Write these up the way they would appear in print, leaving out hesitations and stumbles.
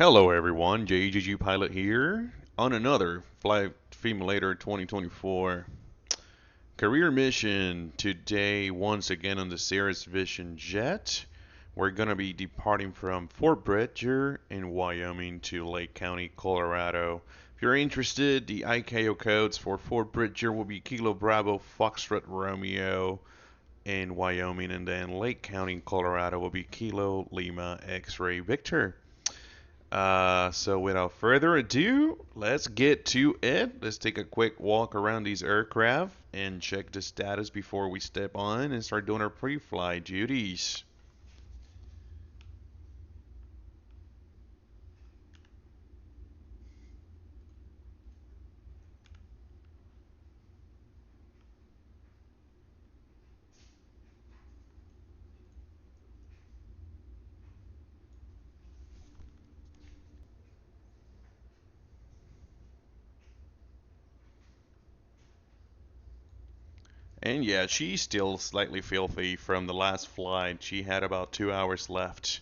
Hello everyone, JGG Pilot here on another Flight Simulator 2024 career mission. Today, once again on the Cirrus Vision jet, we're going to be departing from Fort Bridger in Wyoming to Lake County, Colorado. If you're interested, the ICAO codes for Fort Bridger will be Kilo Bravo Foxtrot Romeo in Wyoming, and then Lake County, Colorado will be Kilo Lima X-Ray Victor. So without further ado, let's get to it. Let's take a quick walk around these aircraft and check the status before we step on and start doing our pre-flight duties. And yeah, she's still slightly filthy from the last flight. She had about 2 hours left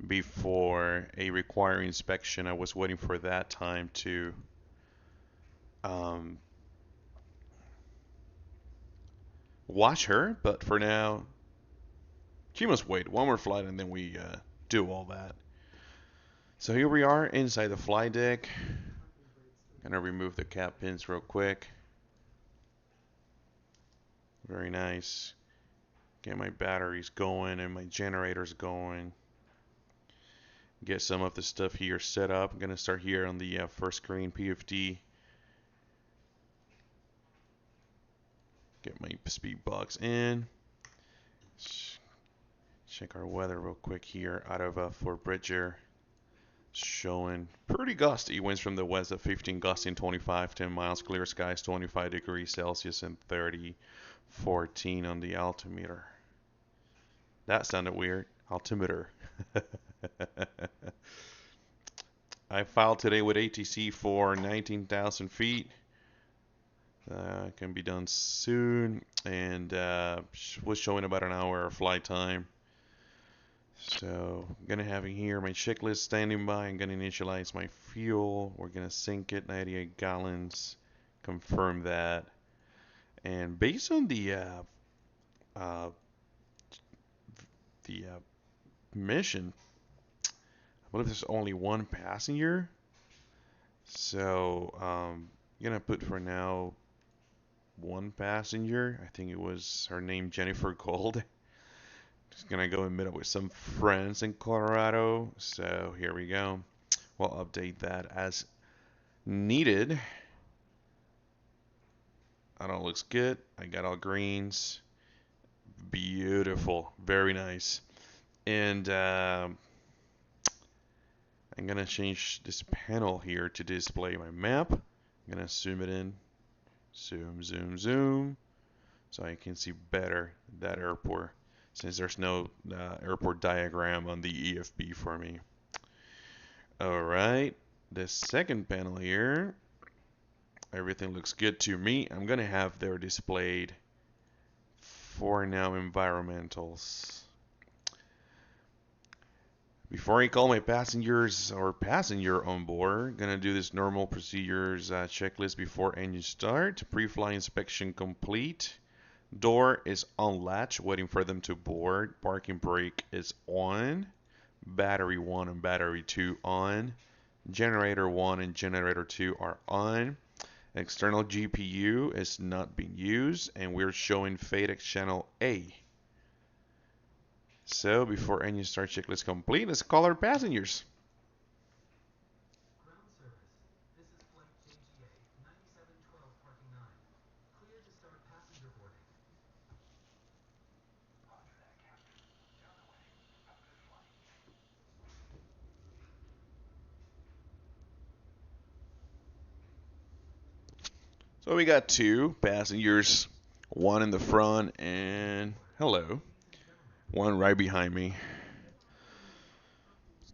before a required inspection. I was waiting for that time to um, wash her, but for now, she must wait one more flight and then we do all that. So here we are inside the flight deck. Gonna remove the cap pins real quick. Very nice. Get my batteries going and my generators going. Get some of the stuff here set up. I'm gonna start here on the first screen, PFD. Get my speed box in. Check our weather real quick here out of Fort Bridger. Showing pretty gusty. Winds from the west at 15, gusting 25, 10 miles. Clear skies 25 degrees Celsius and 30, 14 on the altimeter. That sounded weird. Altimeter. I filed today with ATC for 19,000 feet. Can be done soon, and was showing about an hour of flight time. So I'm gonna have here my checklist standing by. I'm gonna initialize my fuel. We're gonna sink it 98 gallons. Confirm that. And based on the mission, I believe there's only one passenger. So I'm gonna put for now one passenger. I think it was her name Jennifer Gold. Just gonna go and meet up with some friends in Colorado. So here we go. We'll update that as needed. I know it looks good. I got all greens. Beautiful. Very nice. And I'm gonna change this panel here to display my map. I'm gonna zoom it in. Zoom, zoom, zoom. So I can see better that airport, since there's no airport diagram on the EFB for me. Alright, the second panel here, everything looks good to me. I'm gonna have there displayed for now environmentals. Before I call my passengers or passenger on board, gonna do this normal procedures checklist before engine start. Pre-flight inspection complete. Door is on latch, waiting for them to board. Parking brake is on. Battery 1 and battery 2 on. Generator 1 and generator 2 are on. External GPU is not being used, and we're showing FADEX channel A. So before engine start checklist complete, let's call our passengers. Ground service. This is flight KGA 9712 parking 9. Clear to start passenger boarding. Roger that, Captain. Get on the way. Have a good flight. So we got two passengers, one in the front and hello, one right behind me.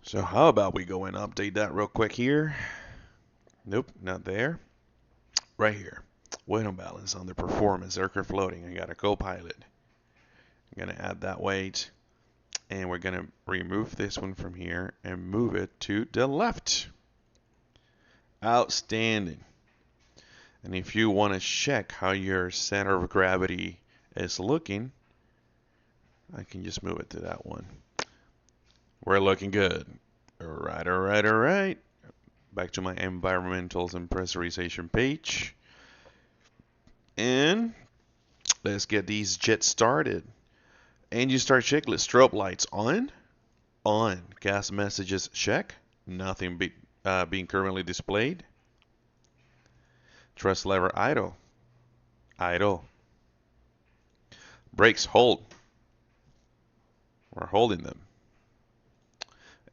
So how about we go and update that real quick here? Nope, not there. Right here. Weight and balance on the performance, aircraft loading. I got a co-pilot. I'm gonna add that weight. And we're going to remove this one from here and move it to the left. Outstanding. And if you want to check how your center of gravity is looking, I can just move it to that one. We're looking good. All right, all right, all right. Back to my environmentals and pressurization page. And let's get these jets started. Engine start checklist. Strobe lights on. On. Gas messages check. Nothing being currently displayed. Thrust lever idle. Idle. Brakes hold. We're holding them.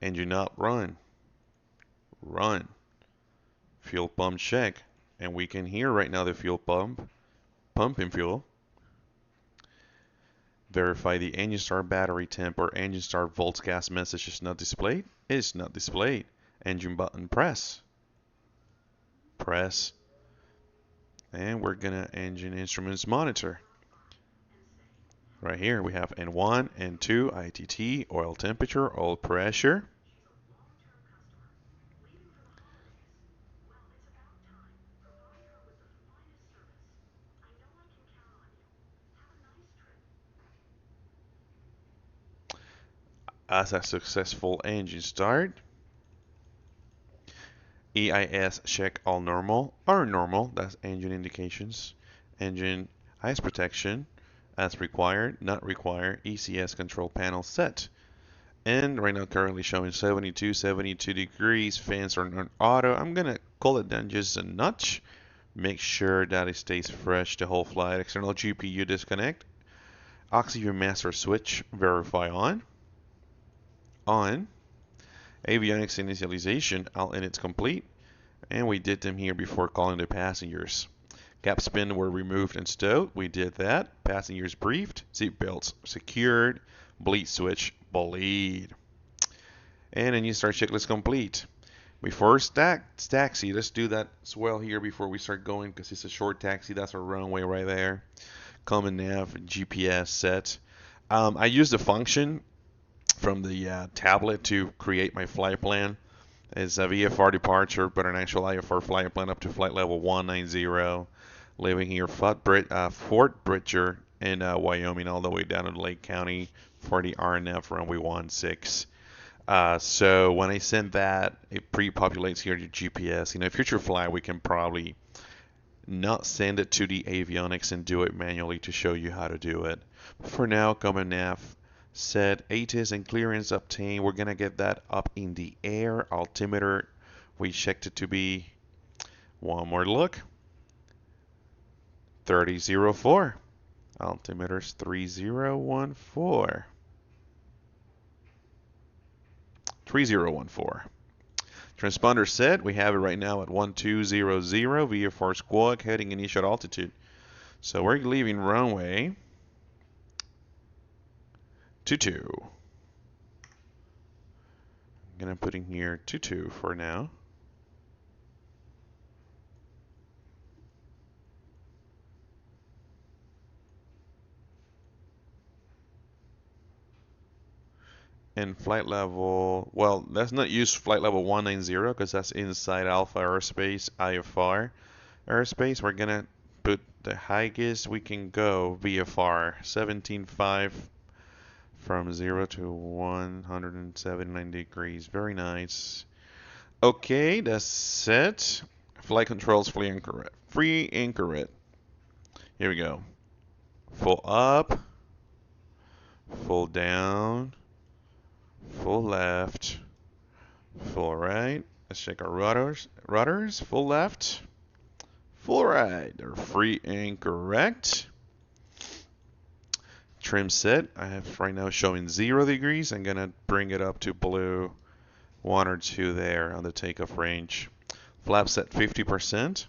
Engine up run. Run. Fuel pump check. And we can hear right now the fuel pump pumping fuel. Verify the engine start battery temp or engine start volts gas message is not displayed. It's not displayed. Engine button press. Press. And we're gonna engine instruments monitor. Right here we have N1, N2, ITT, oil temperature, oil pressure. As a successful engine start. EIS check all normal or normal, that's engine indications. Engine ice protection as required, not required. ECS control panel set. And right now currently showing 72 degrees. Fans are on auto. I'm gonna cool it down just a notch. Make sure that it stays fresh the whole flight. External GPU disconnect. Oxygen master switch verify on. On. Avionics initialization all in its complete. And we did them here before calling the passengers. Gap spin were removed and stowed. We did that. Passengers briefed. Seat belts secured. Bleed switch bleed. And then you start checklist complete. Before taxi, let's do that as well here before we start going because it's a short taxi. That's our runway right there. Common nav, GPS set. I use the function from the tablet to create my flight plan. It's a VFR departure, but an actual IFR flight plan up to flight level 190. Leaving here Fort Bridger in Wyoming all the way down to Lake County for the RNF runway 16. So when I send that, it pre-populates here the GPS. In a future flight, we can probably not send it to the avionics and do it manually to show you how to do it. But for now, common nav set, ATIS and clearance obtained. We're gonna get that up in the air. Altimeter, we checked it to be, one more look, 3004. Altimeter's 3014. 3014. Transponder set, we have it right now at 1200 VFR squawk heading initial altitude. So we're leaving runway 22. I'm gonna put in here 22 for now. And flight level, well, let's not use flight level 190 because that's inside Alpha Airspace, IFR airspace. We're gonna put the highest we can go VFR 17.5 from 0 to 179 degrees. Very nice. Okay, that's set. Flight controls free anchor. Free anchor. Here we go. Full up, full down, full left, full right. Let's check our rudders. Rudders, full left, full right. They're free and correct. Trim set, I have right now showing 0 degrees. I'm gonna bring it up to blue, 1 or 2 there on the takeoff range. Flap set 50%.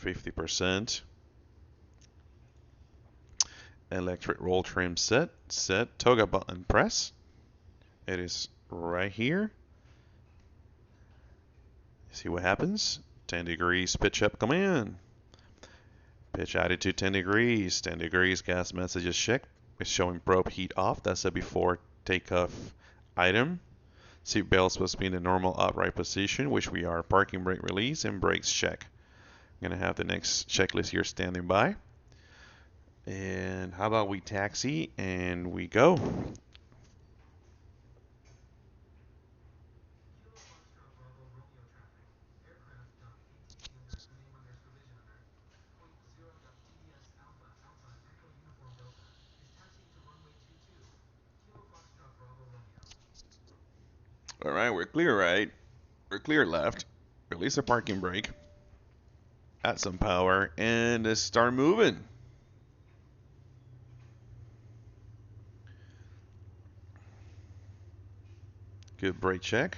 50%. Electric roll trim set. Toga button press. It is right here. See what happens. 10 degrees pitch up command. Pitch attitude 10 degrees. 10 degrees gas messages check. It's showing probe heat off. That's a before takeoff item. Seat belts supposed to be in the normal upright position, which we are. Parking brake release and brakes check. I'm going to have the next checklist here standing by. And how about we taxi and we go. All right, we're clear right. We're clear left. Release the parking brake. Add some power and let's start moving. Good brake check.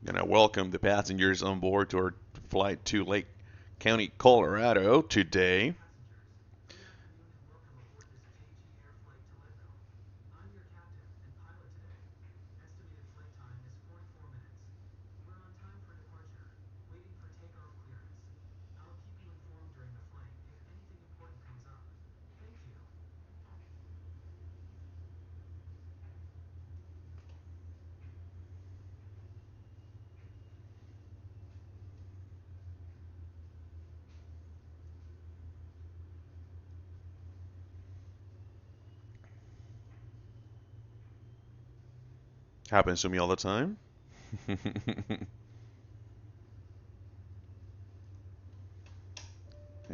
Gonna welcome the passengers on board to our flight to Lake County, Colorado today. Happens to me all the time. There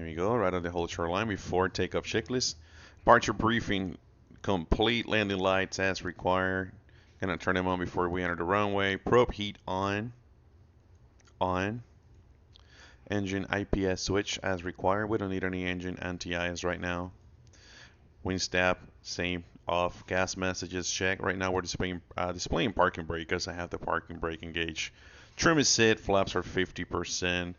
you go, right on the whole shoreline before takeoff checklist. Departure briefing complete, landing lights as required. Gonna turn them on before we enter the runway. Probe heat on. On. Engine IPS switch as required. We don't need any engine anti-ice right now. Wind stab, same off. Gas messages check. Right now we're displaying parking brake because I have the parking brake engaged. Trim is set, flaps are 50%.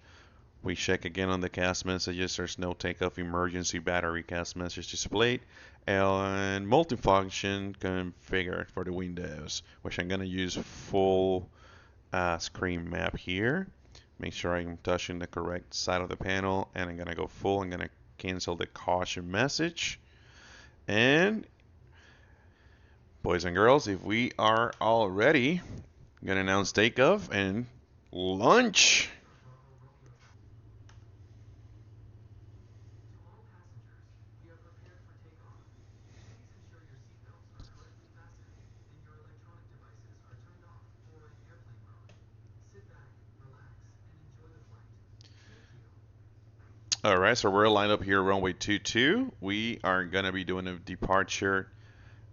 We check again on the gas messages. There's no takeoff emergency battery gas message displayed. And multifunction configured for the Windows, which I'm going to use full screen map here. Make sure I'm touching the correct side of the panel, and I'm going to go full. I'm going to cancel the caution message. And boys and girls, if we are all ready, I'm going to announce takeoff and launch. All right, so we're lined up here, runway 22. We are gonna be doing a departure,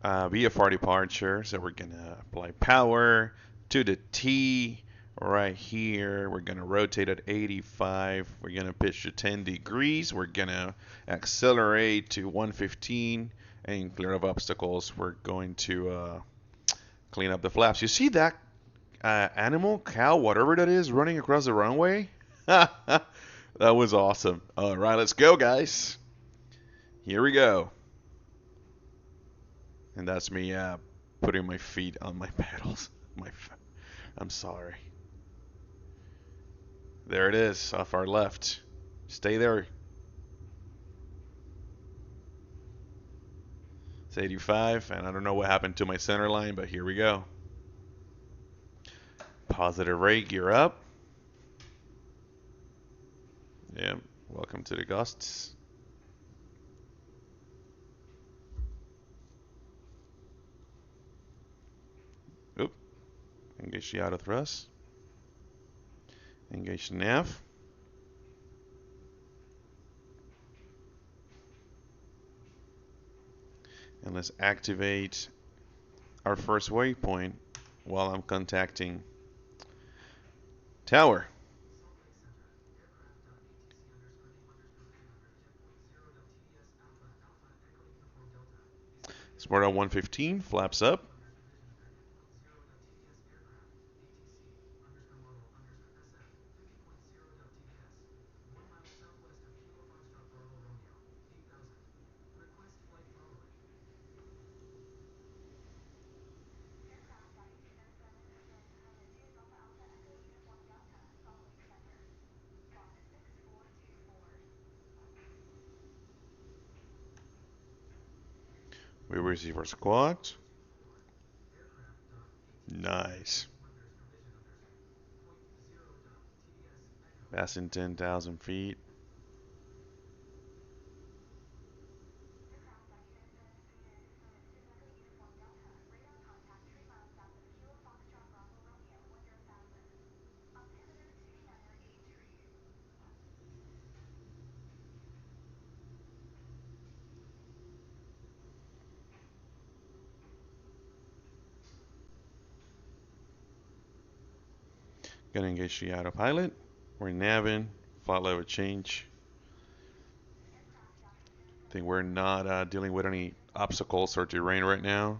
VFR departure. So we're gonna apply power to the T right here. We're gonna rotate at 85. We're gonna pitch to 10 degrees. We're gonna accelerate to 115 and clear of obstacles. We're going to clean up the flaps. You see that animal, cow, whatever that is, running across the runway? That was awesome. All right, let's go, guys. Here we go. And that's me putting my feet on my pedals. I'm sorry. There it is, off our left. Stay there. It's 85, and I don't know what happened to my center line, but here we go. Positive rate, gear up. Yeah, welcome to the gusts. Oop, engage the auto thrust. Engage the nav. And let's activate our first waypoint while I'm contacting tower. Smart on 115, flaps up. We receive our squat. Nice. Passing 10,000 feet. Gonna engage the autopilot. We're navin. Flight level change. I think we're not dealing with any obstacles or terrain right now.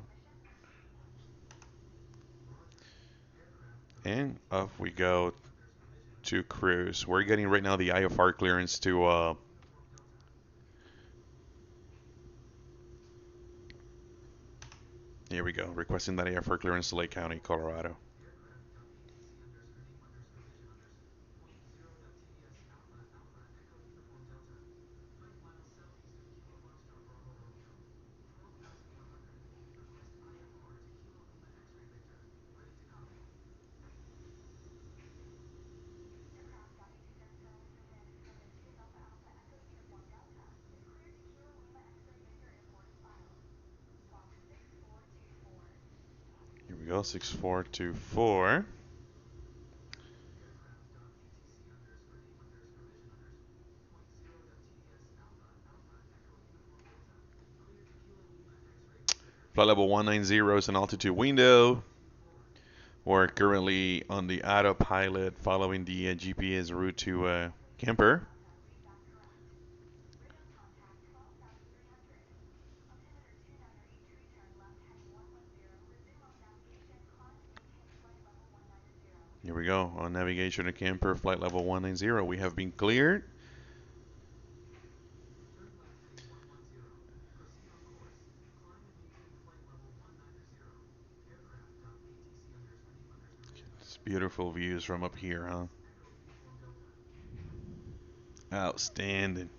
And off we go to cruise. We're getting right now the IFR clearance to here we go, requesting that IFR clearance to Lake County, Colorado. Here we go, 6424. Flight level 190 is an altitude window. We're currently on the autopilot following the GPS route to Kemper. Here we go, on navigation to Kemper, flight level 190. We have been cleared. It's beautiful views from up here, huh? Outstanding.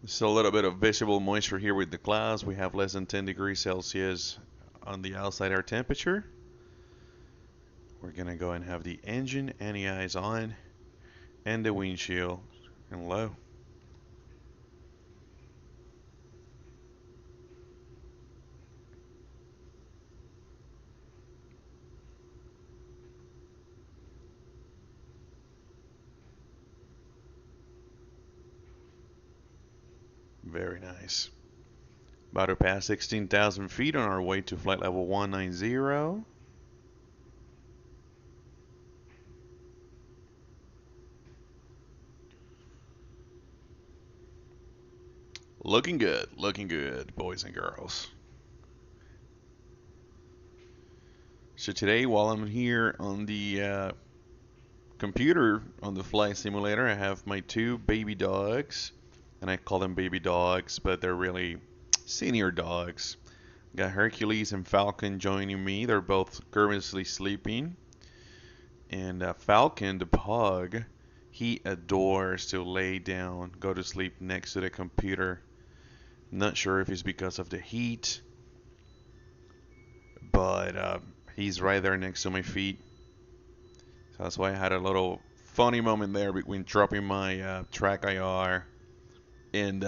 There's a little bit of visible moisture here with the clouds. We have less than 10 degrees Celsius on the outside air temperature. We're gonna go and have the engine anti-ice on and the windshield and low. Very nice. About to pass 16,000 feet on our way to flight level 190. Looking good, boys and girls. So today, while I'm here on the computer on the flight simulator, I have my two baby dogs, and I call them baby dogs, but they're really senior dogs. Got Hercules and Falcon joining me. They're both currently sleeping. And Falcon, the pug, he adores to lay down, go to sleep next to the computer. Not sure if it's because of the heat, but he's right there next to my feet. So that's why I had a little funny moment there between dropping my track IR and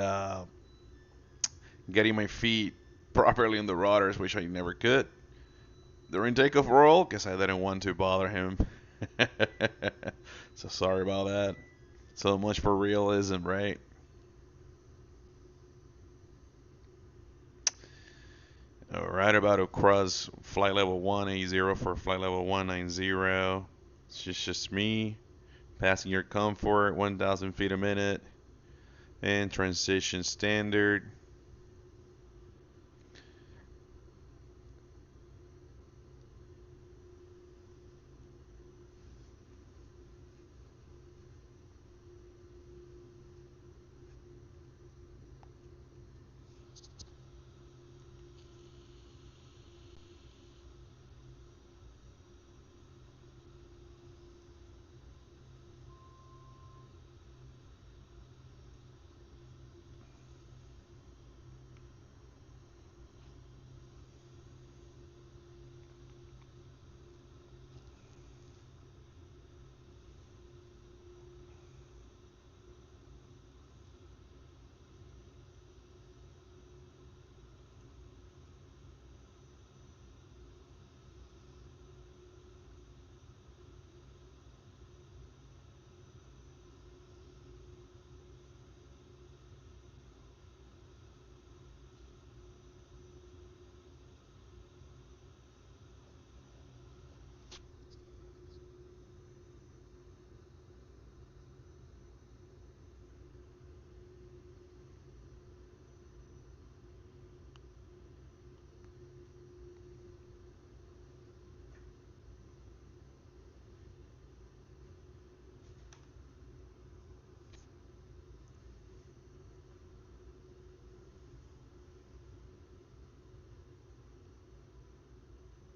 getting my feet properly in the routers, which I never could during takeoff roll because I didn't want to bother him. So sorry about that. So much for realism, right? Alright, about to cross flight level 180 for flight level 190. It's just me. Passing your comfort, 1,000 feet a minute. And transition standard.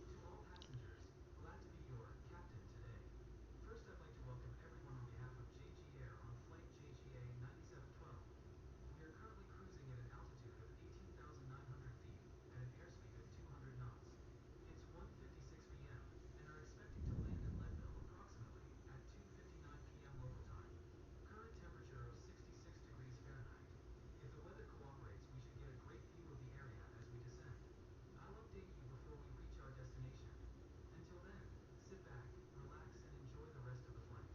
To all passengers, glad to be your captain today. First, I'd like to welcome everyone on behalf of JG Air on flight JGA 9712. We are currently cruising at an altitude of 18,900 feet at an airspeed of 200 knots. It's 1:56 p.m. and are expecting to land in Leadville approximately at 2:59 p.m. local time. Current temperature of 66 degrees Fahrenheit. If the weather cooperates, we should get a great view of the area as we descend. I'll update you before we reach our destination. Until then, sit back, relax, and enjoy the rest of the flight.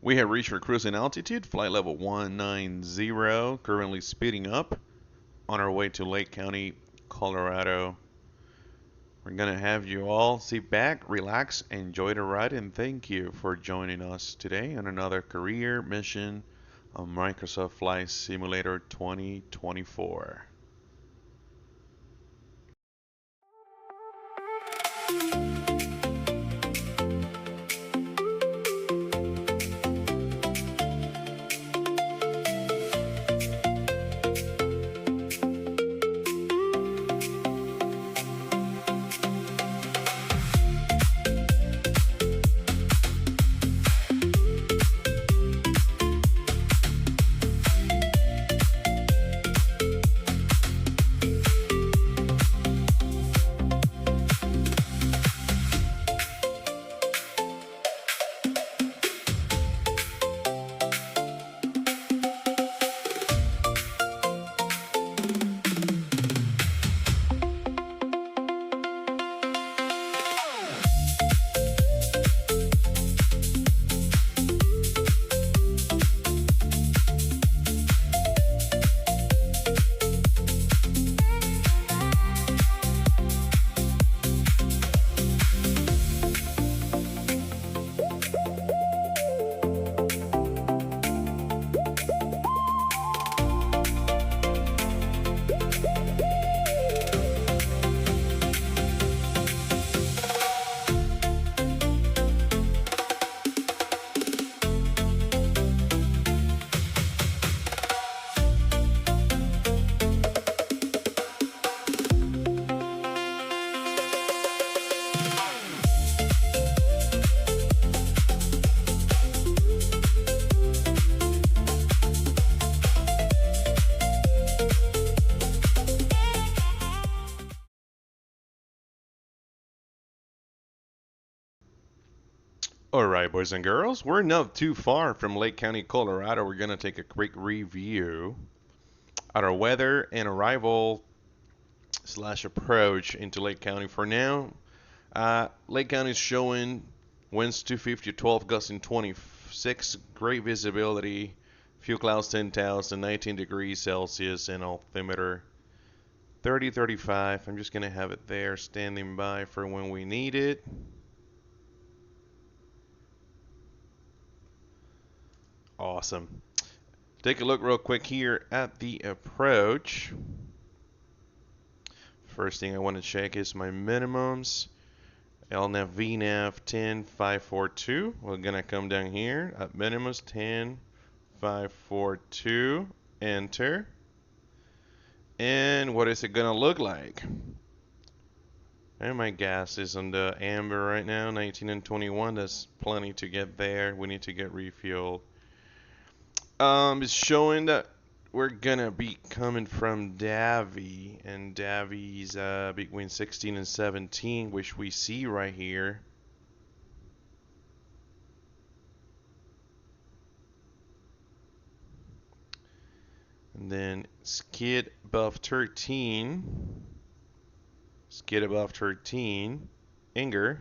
We have reached our cruising altitude, flight level 190, currently speeding up on our way to Lake County, Colorado. We're going to have you all sit back, relax, enjoy the ride, and thank you for joining us today on another career mission on Microsoft Flight Simulator 2024. Alright, boys and girls, we're not too far from Lake County, Colorado. We're going to take a quick review at our weather and arrival slash approach into Lake County. For now, Lake County is showing winds 250 to 12, gusting 26, great visibility, few clouds 10,000, 19 degrees Celsius, and altimeter 30-35. I'm just going to have it there standing by for when we need it. Awesome. Take a look real quick here at the approach. First thing I want to check is my minimums. LNAV VNAV 10542. We're gonna come down here at minimums 10542. Enter. And what is it gonna look like? And my gas is on the amber right now, 19 and 21. That's plenty to get there. We need to get refueled. It's showing that we're gonna be coming from Davie, and Davie's between 16 and 17, which we see right here. And then skid above 13, Inger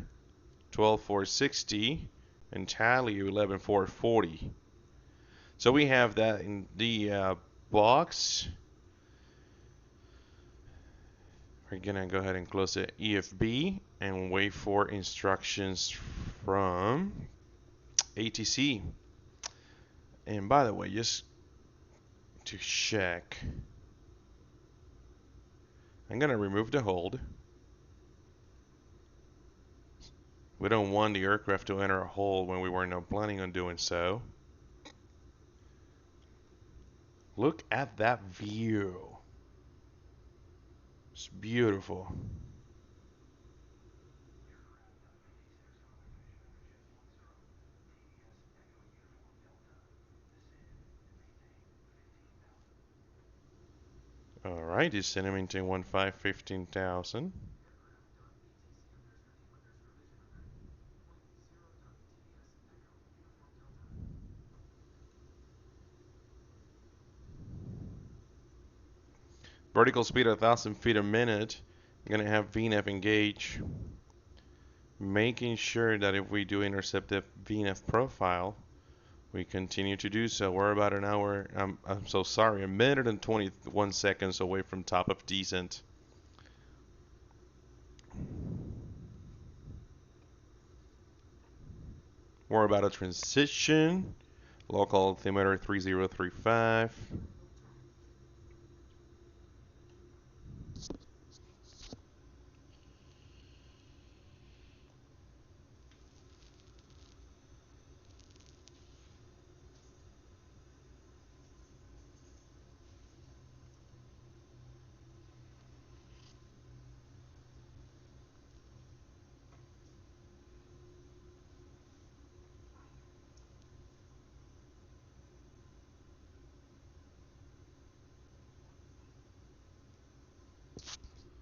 12,460, and Tally 11,440. So we have that in the box. We're gonna go ahead and close the EFB and wait for instructions from ATC. And by the way, just to check, I'm gonna remove the hold. We don't want the aircraft to enter a hold when we were not planning on doing so. Look at that view. It's beautiful. Alright, descending maintain 15,000. Vertical speed 1,000 feet a minute. I'm gonna have VNAV engage, making sure that if we do intercept the VNAV profile, we continue to do so. We're about an hour, I'm so sorry, a minute and 21 seconds away from top of descent. We're about to transition. Local altimeter 3035.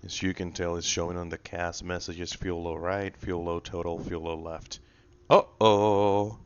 As you can tell, it's showing on the CAS messages: fuel low right, fuel low total, fuel low left. Uh-oh.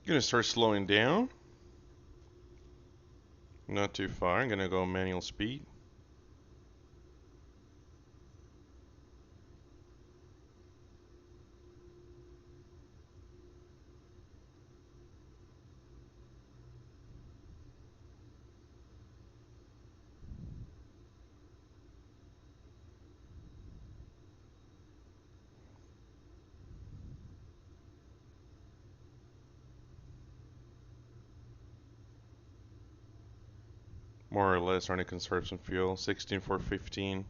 Gonna start slowing down. Not too far. I'm gonna go manual speed. More or less trying to conserve some fuel. 16,415.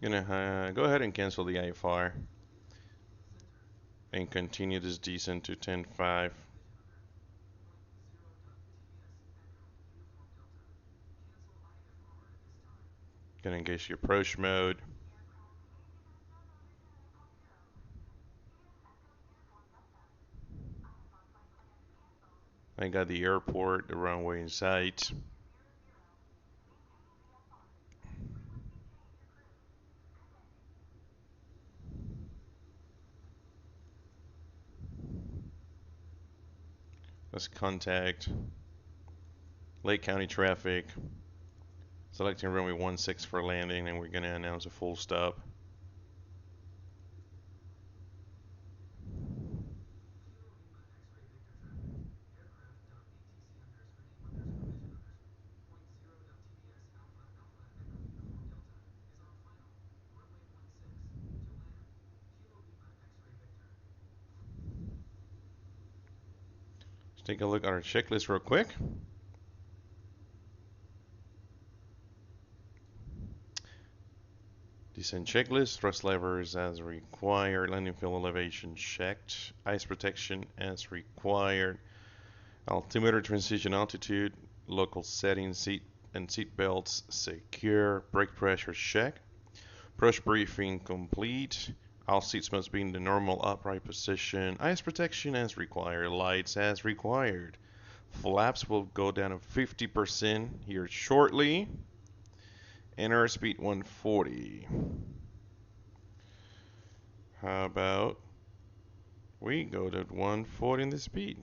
Gonna go ahead and cancel the IFR and continue this descent to 10.5. Gonna engage the approach mode. I got the airport, the runway in sight. Let's contact Lake County traffic. Selecting runway 16 for landing, and we're gonna announce a full stop. Let's take a look at our checklist real quick. Descent checklist, thrust levers as required, landing field elevation checked, ice protection as required, altimeter transition altitude, local settings, seat and seat belts secure, brake pressure check, approach briefing complete, all seats must be in the normal upright position, ice protection as required, lights as required. Flaps will go down to 50% here shortly. And airspeed 140. How about we go to 140 in the speed?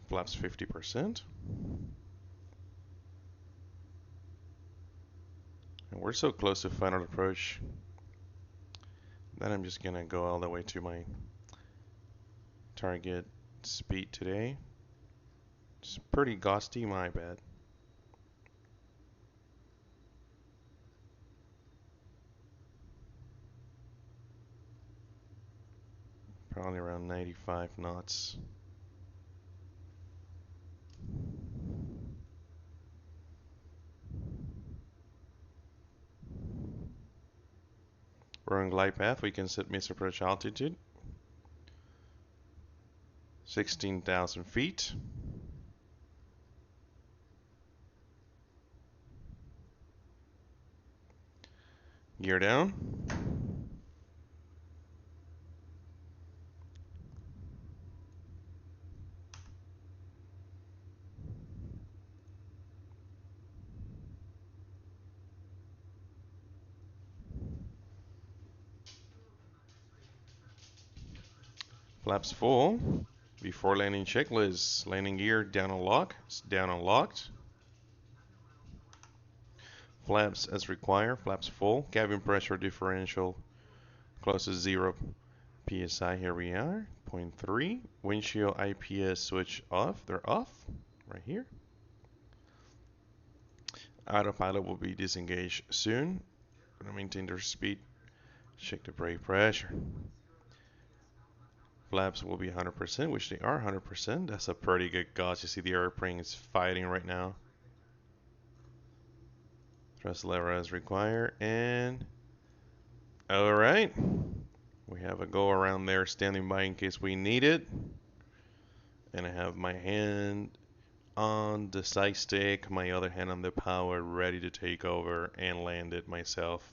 Flaps 50%. And we're so close to final approach that I'm just gonna go all the way to my target speed today. It's pretty ghosty, my bad. Probably around 95 knots. We're on glide path. We can set miss approach altitude 16,000 feet. Gear down. Flaps full. Before landing checklist. Landing gear down and lock. Down and locked. Flaps as required. Flaps full. Cabin pressure differential close to 0 psi. Here we are. 0.3. Windshield IPS switch off. They're off. Right here. Autopilot will be disengaged soon. Gonna maintain their speed. Check the brake pressure. Flaps will be 100%, which they are 100%. That's a pretty good gauge. You see the airplane is fighting right now. Thrust lever as required, and alright. We have a go around there standing by in case we need it. And I have my hand on the side stick, my other hand on the power, ready to take over and land it myself.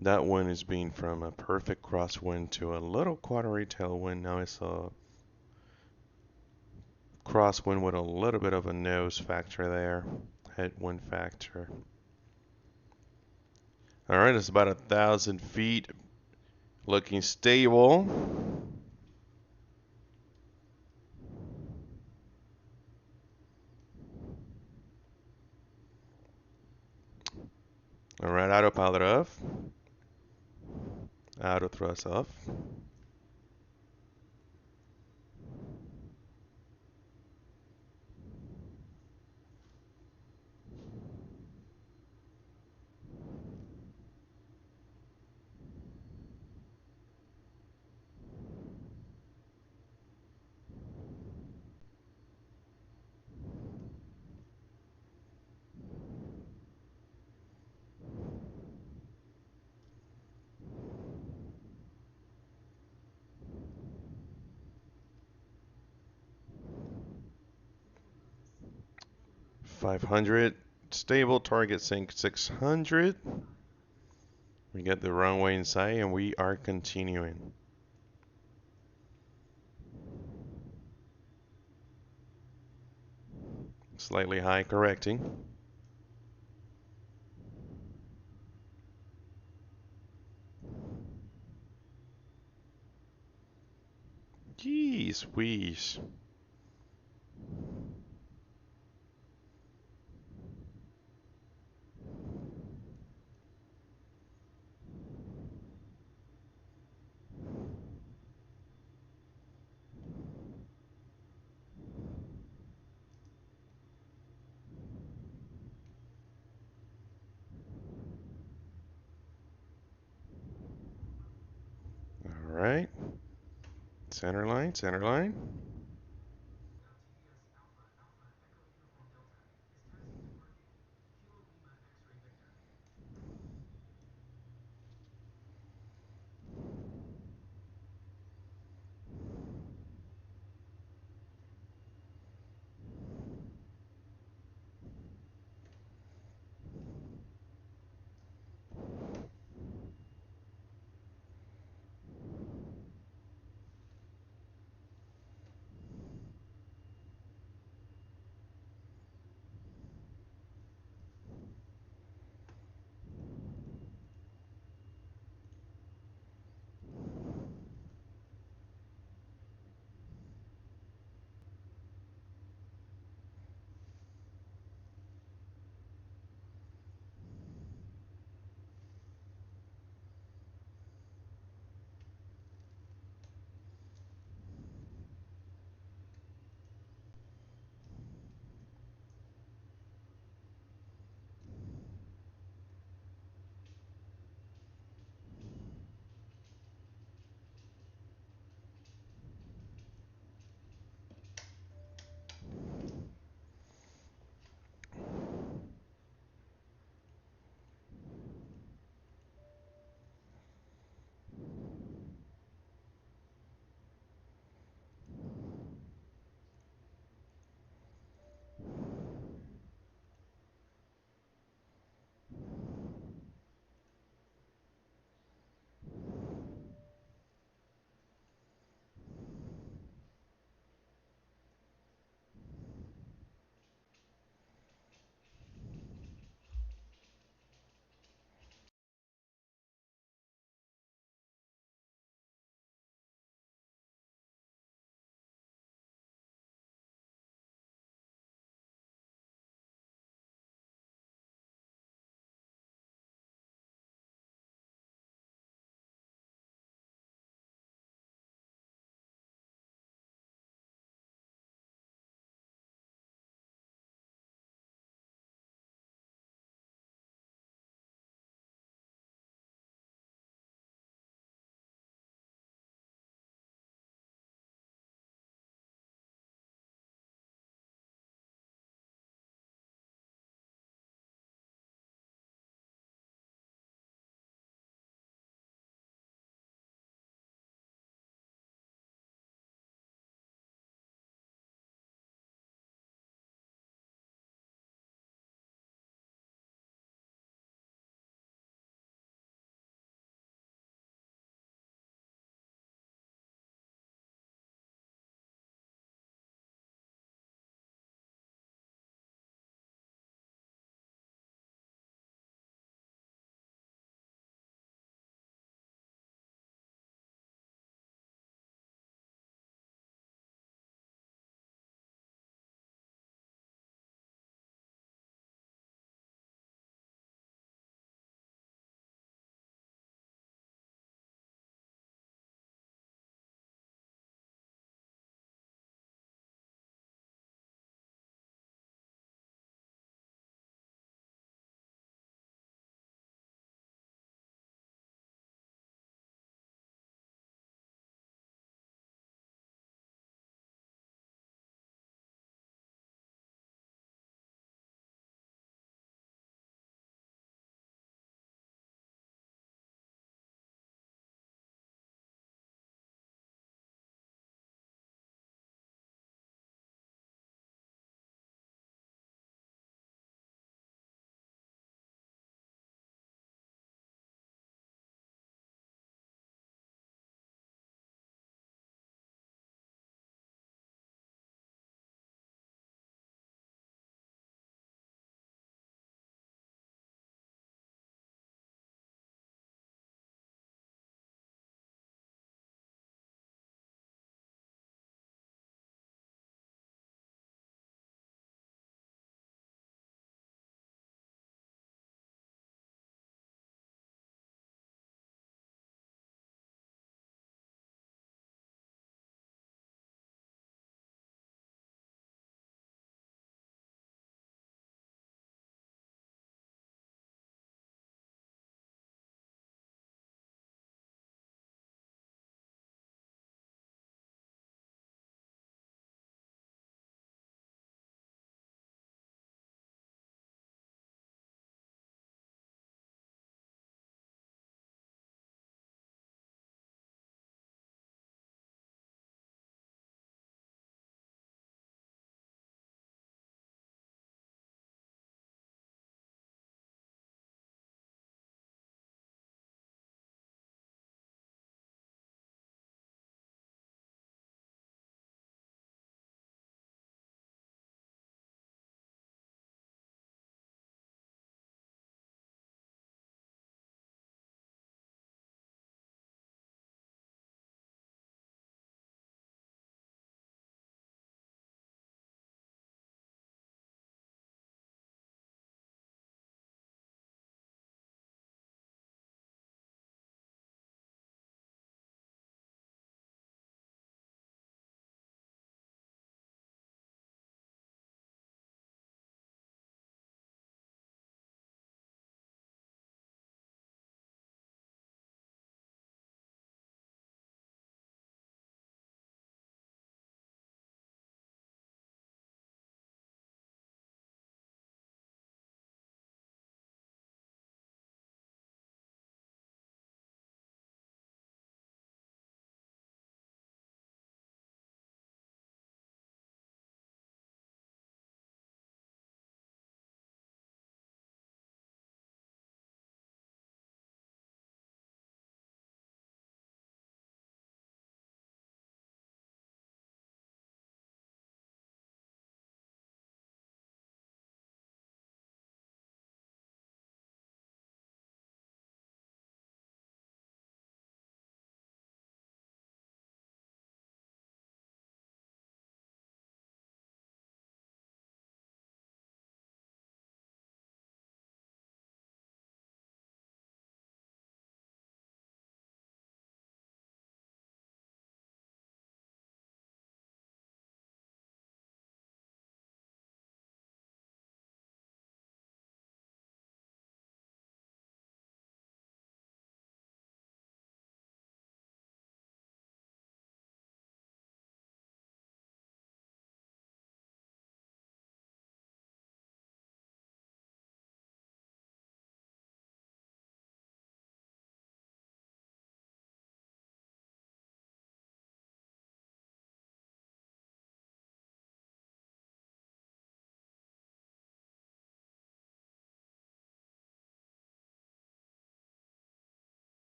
That wind is being from a perfect crosswind to a little quarter tailwind. Now it's a crosswind with a little bit of a nose factor there, headwind factor. All right, it's about 1,000 feet, looking stable. All right, autopilot off, auto thrust off. .500, stable, target sync 600. We get the runway in sight and we are continuing. Slightly high, correcting. Jeez, wheeze. All right. Center line, center line.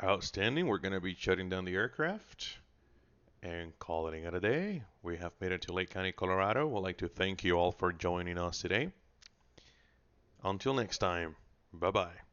Outstanding. We're going to be shutting down the aircraft and calling it a day. We have made it to Lake County, Colorado. We'd like to thank you all for joining us today. Until next time, bye-bye.